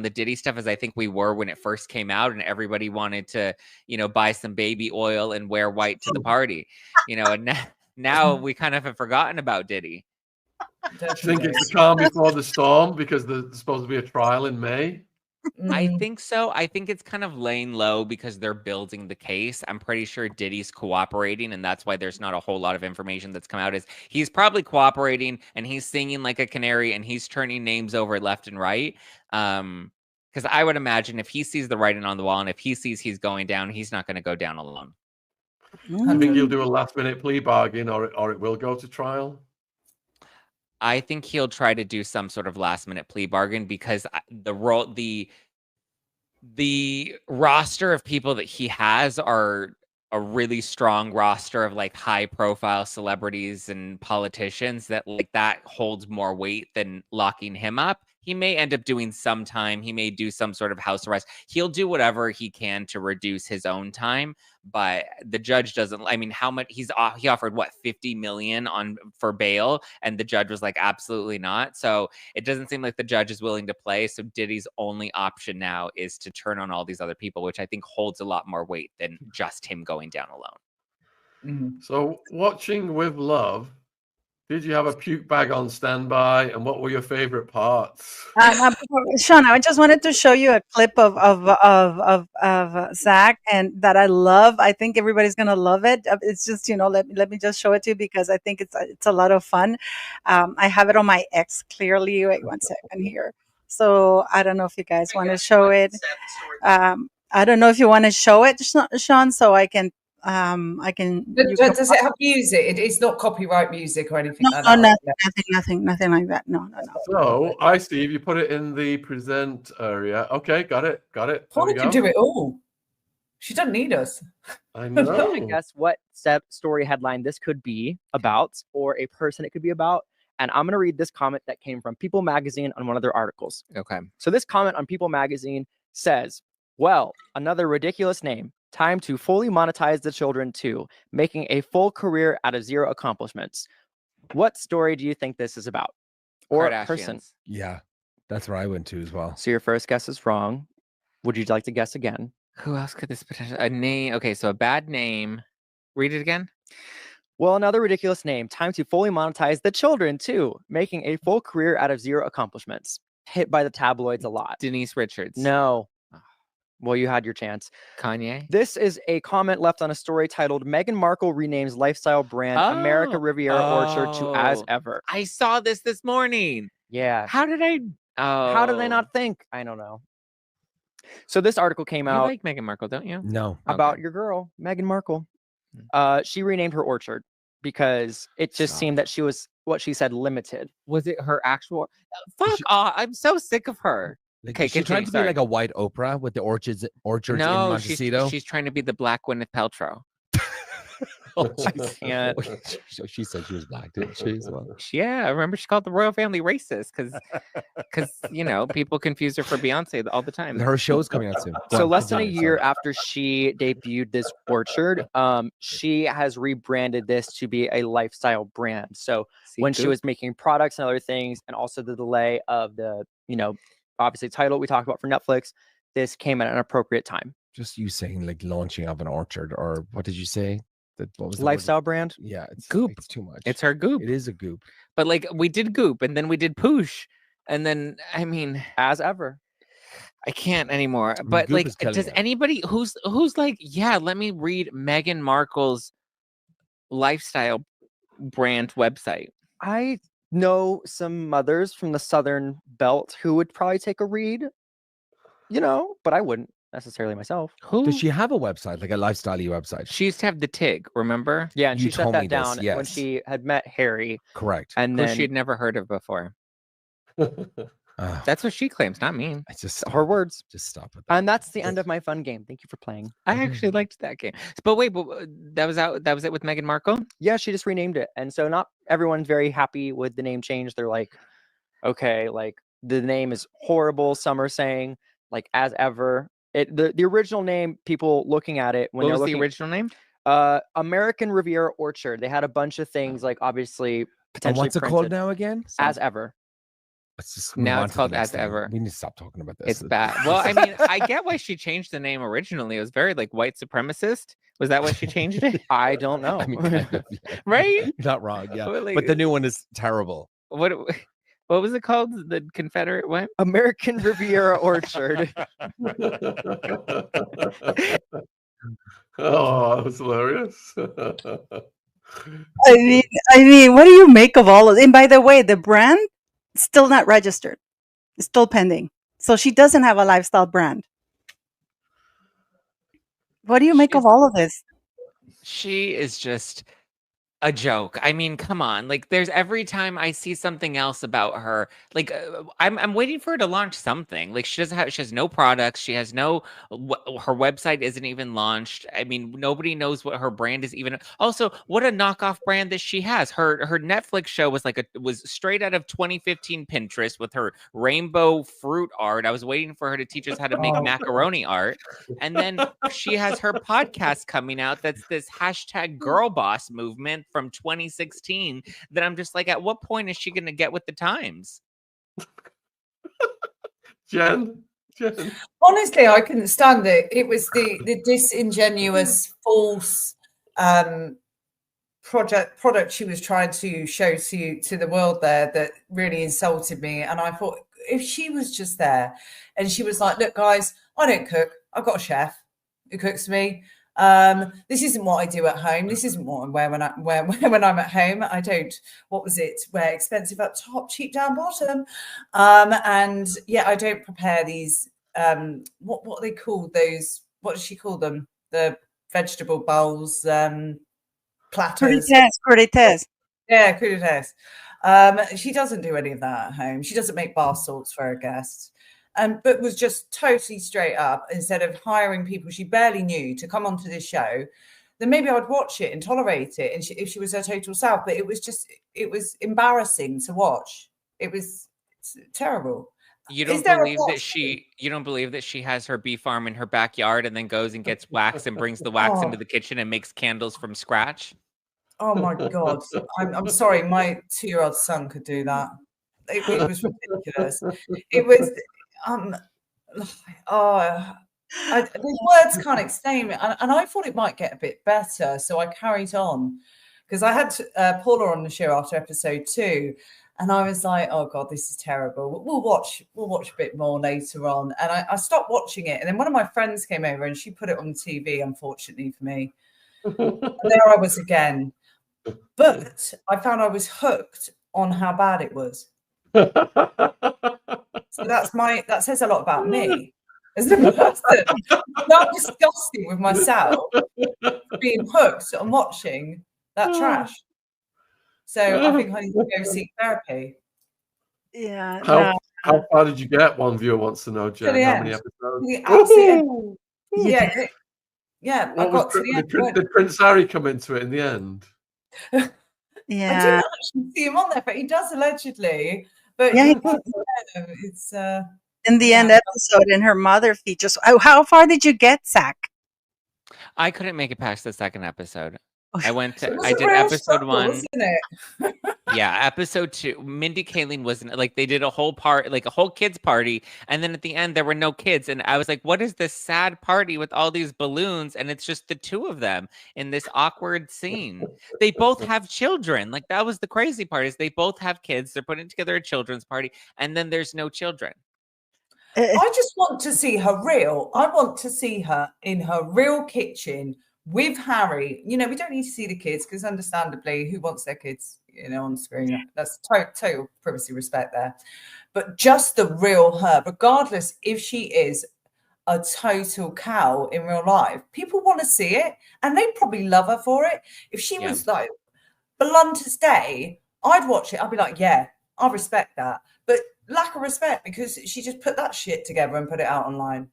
the Diddy stuff as I think we were when it first came out, and everybody wanted to, buy some baby oil and wear white to the party, and now we kind of have forgotten about Diddy. I think it's the calm before the storm because there's supposed to be a trial in May. I think so. I think it's kind of laying low because they're building the case. I'm pretty sure Diddy's cooperating, and that's why there's not a whole lot of information that's come out. Is he's probably cooperating and he's singing like a canary and he's turning names over left and right. Because I would imagine if he sees the writing on the wall and if he sees he's going down, he's not going to go down alone. I think he'll do a last-minute plea bargain, or it will go to trial. I think he'll try to do some sort of last-minute plea bargain because the roster of people that he has are a really strong roster of like high-profile celebrities and politicians that holds more weight than locking him up. He may end up doing some time. He may do some sort of house arrest. He'll do whatever he can to reduce his own time, but the judge doesn't. I mean, how much he offered? What, $50 million for bail, and the judge was like, absolutely not. So it doesn't seem like the judge is willing to play. So Diddy's only option now is to turn on all these other people, which I think holds a lot more weight than just him going down alone. So watching with love. Did you have a puke bag on standby, and what were your favorite parts? Shaun, I just wanted to show you a clip of Zack, and that I love. I think everybody's gonna love it. It's just let me just show it to you because I think it's a lot of fun. I have it on my X clearly. Wait one second here. So I don't know if you guys want to show it. I don't know if you want to show it, Shaun, so I can. Does it have music? It's not copyright music or anything like that. Nothing like that. No. So I see you put it in the present area. Okay, got it. Paula can do it all. She doesn't need us. I know. I guess what story headline this could be about, or a person it could be about. And I'm going to read this comment that came from People Magazine on one of their articles. Okay. So this comment on People Magazine says, well, another ridiculous name. Time to fully monetize the children too, making a full career out of zero accomplishments. What story do you think this is about? Or Kardashians. Person? Yeah, that's where I went to as well. So your first guess is wrong. Would you like to guess again? Who else could this potentially... A name. Okay, so a bad name. Read it again. Well, another ridiculous name. Time to fully monetize the children too, making a full career out of zero accomplishments. Hit by the tabloids a lot. Denise Richards. No. Well, you had your chance. Kanye? This is a comment left on a story titled Meghan Markle renames lifestyle brand America Riviera Orchard to As Ever. I saw this morning. Yeah. How did I not think? I don't know. So this article came out. You like Meghan Markle, don't you? No. About your girl, Meghan Markle. She renamed her orchard because it just seemed that she was, what she said, limited. Was it her actual? Fuck off. I'm so sick of her. Okay, she's trying to be like a white Oprah with the orchards in Montecito. She's trying to be the Black Gwyneth Paltrow. I can't. She said she was black, didn't she? Well. Yeah, I remember she called the royal family racist because people confuse her for Beyonce all the time. Her show's coming out soon. So less than a year after she debuted this orchard, she has rebranded this to be a lifestyle brand. So when she was making products and other things, and also the delay of the obviously title we talked about for Netflix, this came at an appropriate time. Just you saying like launching of an orchard, or what did you say? What was lifestyle brand? Yeah, it's Goop. It's too much. It's her Goop. It is a Goop. But like we did Goop, and then we did Poosh, and then I mean, As Ever. I can't anymore. But Goop like, does anybody who's like, yeah, let me read Meghan Markle's lifestyle brand website? I know some mothers from the Southern Belt who would probably take a read, but I wouldn't necessarily myself. Who does she have a website, like a lifestyle website? She used to have the TIG, remember? Yeah, and she shut that down when she had met Harry. Correct. And who then she'd never heard of before. That's what she claims, not me. I just her words. Just stop with that. And that's the end of my fun game. Thank you for playing. I actually liked that game. But wait, that was it with Meghan Markle? Yeah, she just renamed it. And so not everyone's very happy with the name change. They're like, okay, like the name is horrible. Some are saying like As Ever. The original name, people looking at it when what was the original name? American Riviera Orchard. They had a bunch of things like obviously potentially. And what's it called now again? As Ever. Let's just now it's called As Ever. We need to stop talking about this. It's bad. Well, I mean, I get why she changed the name originally. It was very like white supremacist. Was that why she changed it? I don't know. I mean, kind of, yeah. Right? You're not wrong. Yeah. Like, but the new one is terrible. What was it called? The Confederate what? American Riviera Orchard. Oh, that was hilarious. I mean, what do you make of all of it? And by the way, the brand still not registered. It's still pending. So she doesn't have a lifestyle brand. What do you make of all of this? She is just a joke. I mean, come on. Like, there's every time I see something else about her, like I'm waiting for her to launch something. Like, she has no products. She has no her website isn't even launched. I mean, nobody knows what her brand is even. Also, what a knockoff brand that she has. Her Netflix show was was straight out of 2015 Pinterest with her rainbow fruit art. I was waiting for her to teach us how to make macaroni art. And then she has her podcast coming out that's this hashtag girl boss movement from 2016 that I'm just like, at what point is she going to get with the times? Jen? Honestly, I couldn't stand it. It was the disingenuous, false product she was trying to show to the world there that really insulted me. And I thought, if she was just there and she was like, look, guys, I don't cook. I've got a chef who cooks for me. This isn't what I do at home. This isn't what I wear when I'm at home. I don't, what was it? Wear expensive up top, cheap down bottom. And yeah, I don't prepare these, what are they called? Those, what does she call them? The vegetable bowls, platters. Crudités. Yeah, crudités. She doesn't do any of that at home. She doesn't make bar salts for her guests. But was just totally straight up. Instead of hiring people she barely knew to come onto this show, then maybe I'd watch it and tolerate it. And if she was her total self, but it was embarrassing to watch. It's terrible. You don't believe that she has her bee farm in her backyard and then goes and gets wax and brings the wax into the kitchen and makes candles from scratch? Oh my God. I'm sorry, my 2-year-old son could do that. It was ridiculous. It was the words can't explain it, and I thought it might get a bit better, so I carried on because I had Paula on the show after episode 2, and I was like, oh God, this is terrible. We'll watch a bit more later on, and I stopped watching it, and then one of my friends came over and she put it on TV, unfortunately for me. And there I was again, but I found I was hooked on how bad it was. So that says a lot about me as a person. Not disgusting with myself being hooked on watching that trash. So I think I need to go seek therapy. Yeah. How far did you get? One viewer wants to know, Jen. How many episodes? Yeah. I got to the end. Did Prince Harry come into it in the end? Yeah. I didn't actually see him on there, but he does allegedly. But yeah, it's in the end episode, and her mother features. How far did you get, Zack? I couldn't make it past the second episode. Okay. I did episode 1. Wasn't it? Yeah, episode 2. Mindy Kaling wasn't like they did a whole kids party, and then at the end there were no kids, and I was like, "What is this sad party with all these balloons?" And it's just the two of them in this awkward scene. They both have children. Like that was the crazy part is they both have kids. They're putting together a children's party, and then there's no children. I just want to see her real. I want to see her in her real kitchen with Harry. You know, we don't need to see the kids because understandably, who wants their kids, on screen? That's total privacy respect there. But just the real her, regardless if she is a total cow in real life, people want to see it and they probably love her for it. If she was like blunt as day, I'd watch it. I'd be like, yeah, I respect that. But lack of respect because she just put that shit together and put it out online.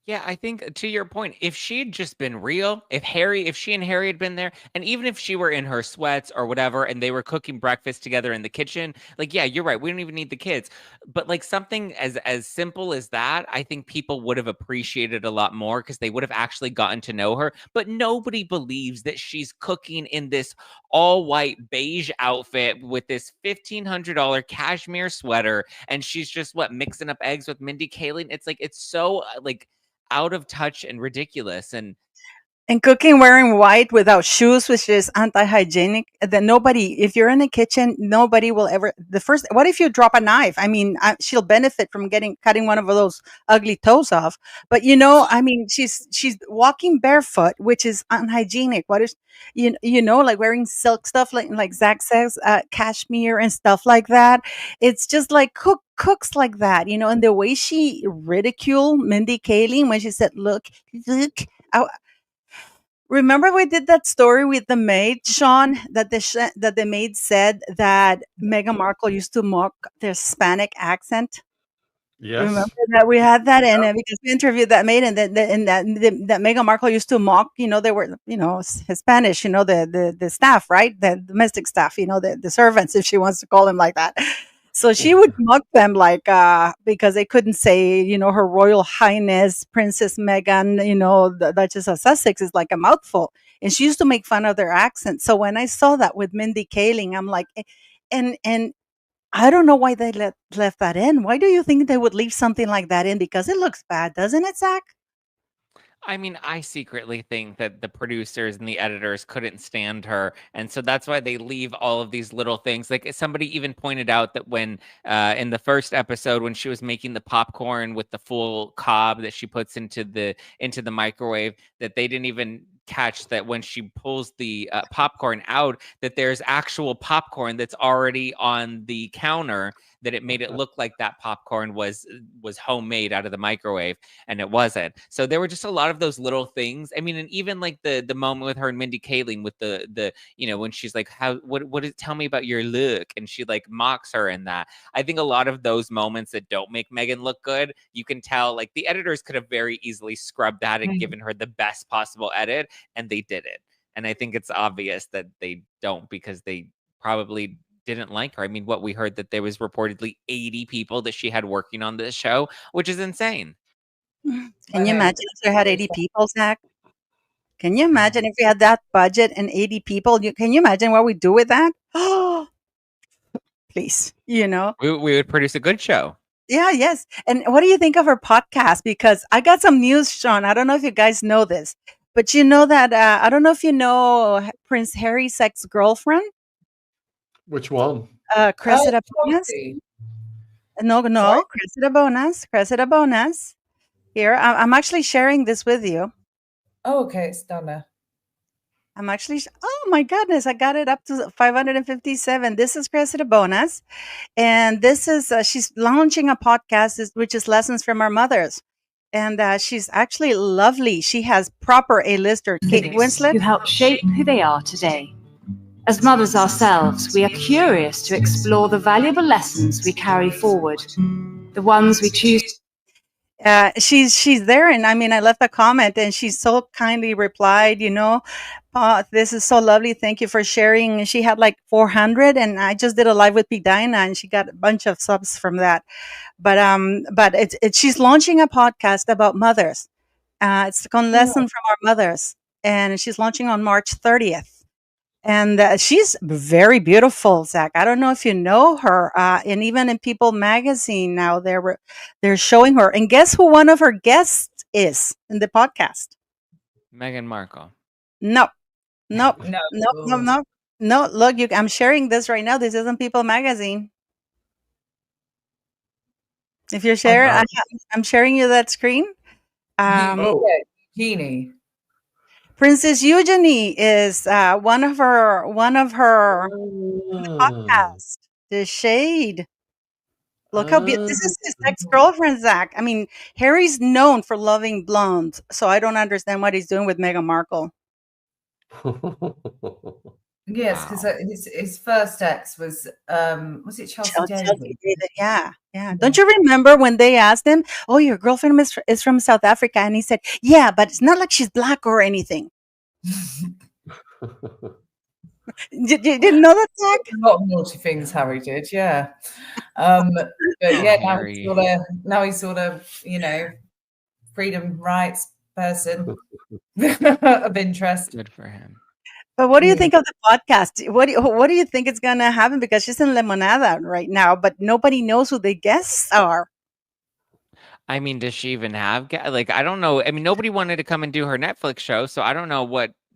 Yeah, I think to your point, if she'd just been real, if she and Harry had been there, and even if she were in her sweats or whatever, and they were cooking breakfast together in the kitchen, like, yeah, you're right. We don't even need the kids. But like something as simple as that, I think people would have appreciated a lot more because they would have actually gotten to know her. But nobody believes that she's cooking in this all white beige outfit with this $1,500 cashmere sweater, and she's just mixing up eggs with Mindy Kaling. It's like it's so like out of touch and ridiculous. And cooking wearing white without shoes, which is anti-hygienic, then nobody, if you're in the kitchen, nobody will ever, what if you drop a knife? I mean, she'll benefit from cutting one of those ugly toes off. But, I mean, she's walking barefoot, which is unhygienic. What is, like wearing silk stuff, like Zach says, cashmere and stuff like that. It's just like cooks like that, and the way she ridiculed Mindy Kaling when she said, look, remember we did that story with the maid, Shaun, that the maid said that Meghan Markle used to mock the Hispanic accent. Yes. Remember that we had that, and because we interviewed that maid, and that Meghan Markle used to mock, they were, Hispanic, the staff, right, the domestic staff, the servants, if she wants to call them like that. So she would mock them because they couldn't say, Her Royal Highness Princess Meghan, the Duchess of Sussex is like a mouthful. And she used to make fun of their accent. So when I saw that with Mindy Kaling, I'm like, and I don't know why they left that in. Why do you think they would leave something like that in? Because it looks bad, doesn't it, Zach? I mean, I secretly think that the producers and the editors couldn't stand her. And so that's why they leave all of these little things. Like somebody even pointed out that when in the first episode, when she was making the popcorn with the full cob that she puts into the microwave, that they didn't even catch that when she pulls the popcorn out, that there's actual popcorn that's already on the counter, that it made it look like that popcorn was homemade out of the microwave, and it wasn't. So there were just a lot of those little things. I mean, and even like the moment with her and Mindy Kaling with the when she's like, tell me about your look, and she like mocks her in that. I think a lot of those moments that don't make Meghan look good, you can tell like the editors could have very easily scrubbed that and given her the best possible edit, and they did it. And I think it's obvious that they don't, because they probably didn't like her. I mean, we heard that there was reportedly 80 people that she had working on this show, which is insane. Can you imagine if there had 80 people, Zach? Can you imagine if we had that budget and 80 people? Can you imagine what we do with that? Oh, please, we would produce a good show. Yeah, yes. And what do you think of her podcast? Because I got some news, Shaun. I don't know if you guys know this, but you know that I don't know if you know Prince Harry's ex-girlfriend. Which one? Cressida Bonas. No, Cressida Bonas. Here, I'm actually sharing this with you. Oh, okay, it's done now. I'm actually, oh my goodness, I got it up to 557. This is Cressida Bonas. And this is, she's launching a podcast, which is Lessons from Our Mothers. And she's actually lovely. She has proper A-lister Kate Winslet, who helped shape who they are today. As mothers ourselves, we are curious to explore the valuable lessons we carry forward, the ones we choose. She's there, and I mean, I left a comment, and she so kindly replied, this is so lovely. Thank you for sharing. And she had like 400, and I just did a live with Big Dinah, and she got a bunch of subs from that. But she's launching a podcast about mothers. It's called Lesson from Our Mothers, and she's launching on March 30th. And she's very beautiful, Zach. I don't know if you know her. And even in People magazine now, they're showing her. And guess who one of her guests is in the podcast? Meghan Markle. No. Look, I'm sharing this right now. This isn't People magazine. If you're sharing, I'm sharing you that screen. Eugenie. Princess Eugenie is one of her podcasts. The Shade. Look how beautiful. This is his ex-girlfriend, Zach. I mean, Harry's known for loving blondes, so I don't understand what he's doing with Meghan Markle. Yes, because his first ex was it Chelsea David? Yeah. Yeah. Don't you remember when they asked him, "Oh, your girlfriend is from South Africa," and he said, "Yeah, but it's not like she's black or anything." You didn't know that, Zach? A lot of naughty things Harry did, yeah. But yeah, now he's sort of, you know, freedom rights person of interest. Good for him. But what do you think of the podcast? What do you think is going to happen? Because she's in Lemonada right now, but nobody knows who the guests are. I mean, does she even have like, I don't know. I mean, nobody wanted to come and do her Netflix show, so I don't know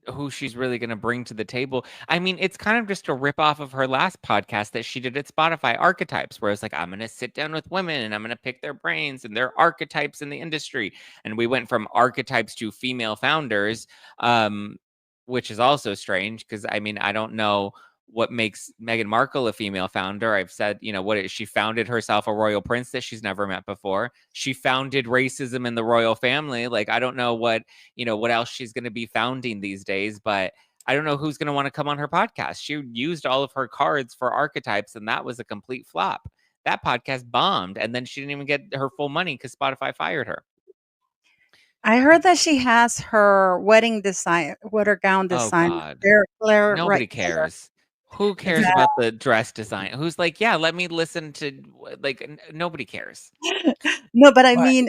who she's really going to bring to the table. I mean, it's kind of just a rip off of her last podcast that she did at Spotify, Archetypes, where it's like, I'm going to sit down with women and I'm going to pick their brains and their archetypes in the industry. And we went from archetypes to female founders, which is also strange because, I mean, I don't know what makes Meghan Markle a female founder. I've said, you know, she founded herself a royal prince that she's never met before. She founded racism in the royal family. Like, I don't know what else she's going to be founding these days, but I don't know who's going to want to come on her podcast. She used all of her cards for archetypes, and that was a complete flop. That podcast bombed, and then she didn't even get her full money because Spotify fired her. I heard that she has her wedding gown design. Oh God. Nobody cares. Who cares about the dress design? Who's like, yeah, let me listen to, like, nobody cares. No, but I mean,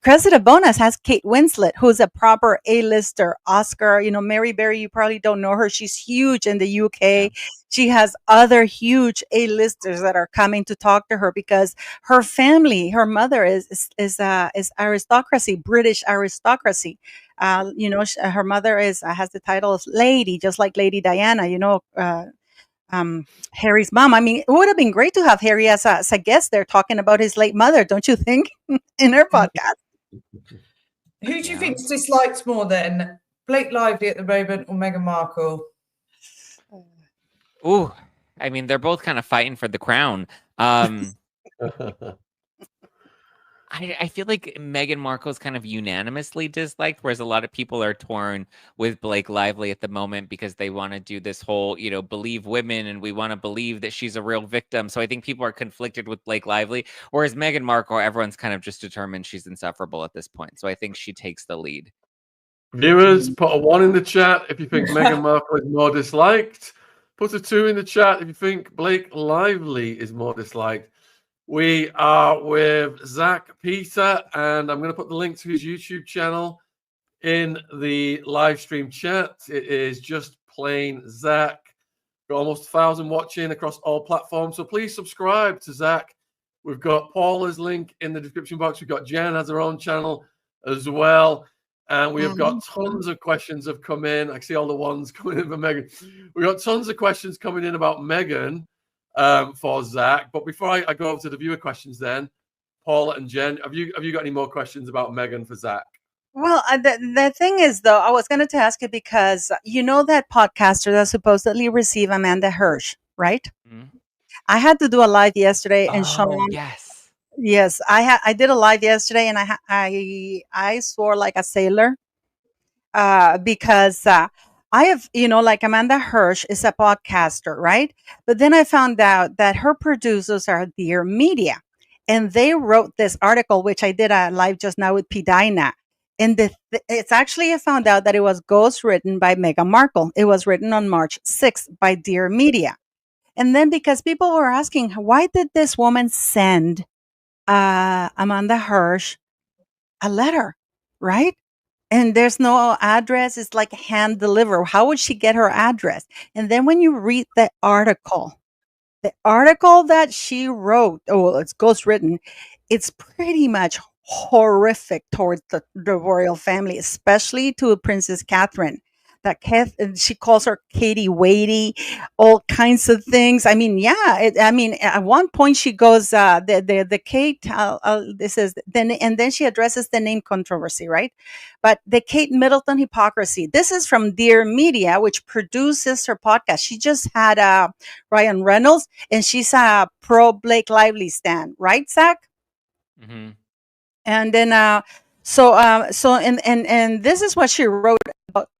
Cressida Bonas has Kate Winslet, who's a proper A-lister, Oscar. You know, Mary Berry, you probably don't know her. She's huge in the UK. Yeah. She has other huge A-listers that are coming to talk to her because her family, her mother is aristocracy, British aristocracy. You know, her mother has the title of lady, just like Lady Diana. You know, Harry's mom. I mean, it would have been great to have Harry as a guest there talking about his late mother, don't you think, in her podcast? Who do you think's disliked more then, Blake Lively at the moment or Meghan Markle? Ooh, I mean, they're both kind of fighting for the crown. I feel like Meghan Markle is kind of unanimously disliked, whereas a lot of people are torn with Blake Lively at the moment because they want to do this whole, you know, believe women and we want to believe that she's a real victim. So I think people are conflicted with Blake Lively, whereas Meghan Markle, everyone's kind of just determined she's insufferable at this point. So I think she takes the lead. Viewers, put a 1 in the chat if you think Meghan Markle is more disliked. Put a 2 in the chat if you think Blake Lively is more disliked. We are with Zack Peter, and I'm going to put the link to his YouTube channel in the live stream chat. It is just plain Zack. Got almost 1,000 watching across all platforms, so please subscribe to Zack. We've got Paula's link in the description box. We've got Jen has her own channel as well. And we have got tons of questions have come in. I see all the ones coming in for Meghan. We've got tons of questions coming in about Meghan. For Zack, but before I go over to the viewer questions, then Paula and Jen, have you got any more questions about Meghan for Zack? Well, the thing is, though, I was going to ask you because you know that podcaster that supposedly received Amanda Hirsch, right? Mm-hmm. I had to do a live yesterday, and Shaun. Yes, I did a live yesterday, and I swore like a sailor, because. I have, you know, like Amanda Hirsch is a podcaster, right? But then I found out that her producers are Dear Media. And they wrote this article, which I did a live just now with P. Dinah. And it's actually, I found out that it was ghostwritten by Meghan Markle. It was written on March 6th by Dear Media. And then because people were asking, why did this woman send Amanda Hirsch a letter, right? And there's no address. It's like hand deliver. How would she get her address? And then when you read the article that she wrote, it's ghostwritten, it's pretty much horrific towards the royal family, especially to Princess Catherine. She calls her Katie Waity, all kinds of things. I mean, at one point she goes, the Kate, this is then she addresses the name controversy, right? But the Kate Middleton hypocrisy. This is from Dear Media, which produces her podcast. She just had Ryan Reynolds, and she's a pro Blake Lively stan, right, Zack? Mm-hmm. And then, so this is what she wrote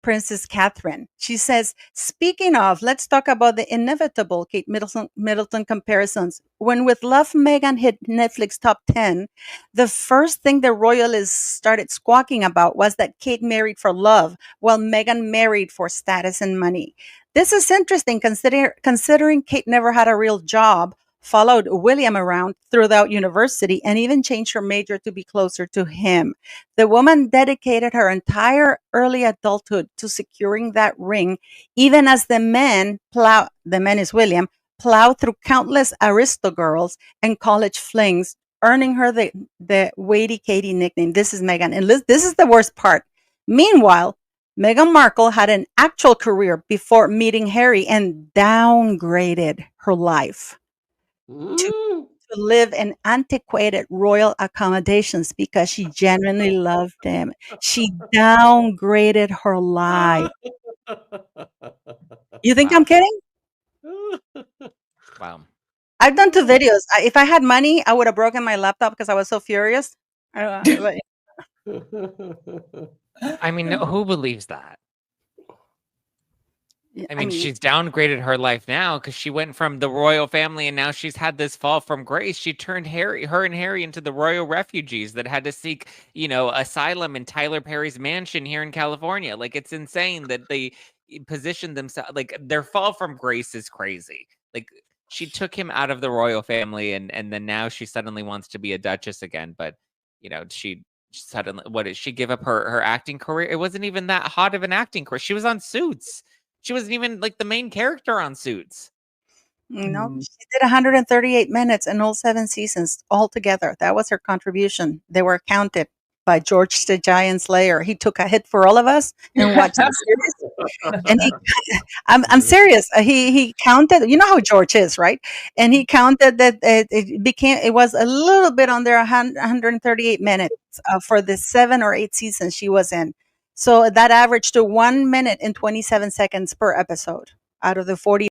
Princess Catherine. She says, speaking of, let's talk about the inevitable Kate Middleton comparisons. When With Love, Meghan hit Netflix top 10, the first thing the royalists started squawking about was that Kate married for love, while Meghan married for status and money. This is interesting considering Kate never had a real job, followed William around throughout university, and even changed her major to be closer to him. The woman dedicated her entire early adulthood to securing that ring, even as the man is William, plowed through countless aristogirls and college flings, earning her the Weighty Katie nickname. This is Meghan. And this is the worst part. Meanwhile, Meghan Markle had an actual career before meeting Harry and downgraded her life to live in antiquated royal accommodations because she genuinely loved him. She downgraded her life. You think I'm kidding? Wow. I've done 2 videos. If I had money, I would have broken my laptop because I was so furious. I mean, who believes that? I mean, she's downgraded her life now because she went from the royal family and now she's had this fall from grace. She turned her and Harry into the royal refugees that had to seek, asylum in Tyler Perry's mansion here in California. Like, it's insane that they positioned themselves, like, their fall from grace is crazy. Like, she took him out of the royal family and then now she suddenly wants to be a duchess again. But, she suddenly, what did she give up her acting career? It wasn't even that hot of an acting career. She was on Suits. She wasn't even like the main character on Suits. No, she did 138 minutes in all 7 seasons altogether. That was her contribution. They were counted by George the Giant Slayer. He took a hit for all of us and watched the series. And I'm serious. He counted. You know how George is, right? And he counted that it was a little bit under 138 minutes for the 7 or 8 seasons she was in. So that averaged to 1 minute and 27 seconds per episode out of the 40